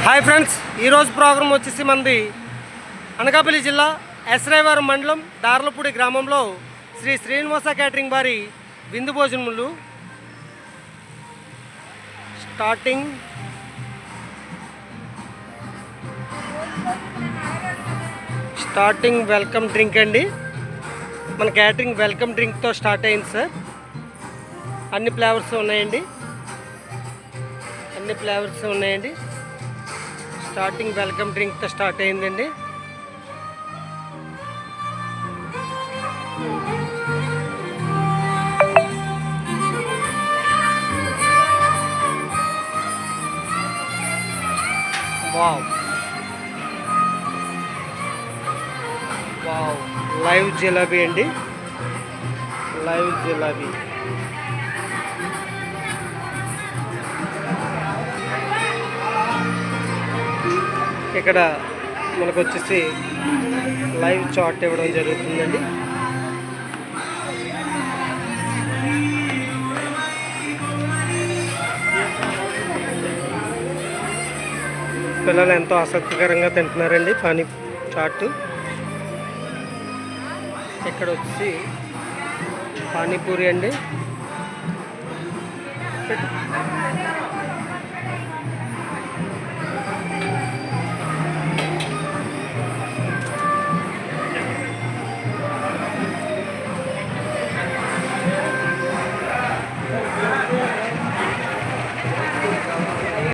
Hi friends, ఈరోజు programme వచ్చేసి మనది అనకాపల్లి జిల్లా ఎస్రైవారం మండలం దార్లపూడి గ్రామంలో శ్రీ శ్రీనివాస క్యాటరింగ్ వారి విందు భోజనములు స్టార్టింగ్ వెల్కమ్ డ్రింక్ అండి. మన క్యాటరింగ్ వెల్కమ్ డ్రింక్తో స్టార్ట్ అయింది సార్. అన్ని ఫ్లేవర్స్ ఉన్నాయండి. స్టార్టింగ్ వెల్కమ్ డ్రింక్తో స్టార్ట్ అయిందండి. వావ్ వావ్ లైవ్ జిలాబీ అండి. ఇక్కడ మనకు వచ్చేసి లైవ్ చాట్ ఇవ్వడం జరుగుతుందండి. పిల్లలు ఎంతో ఆసక్తికరంగా తింటున్నారండి పానీ చాట్. ఇక్కడ వచ్చి పానీపూరి అండి.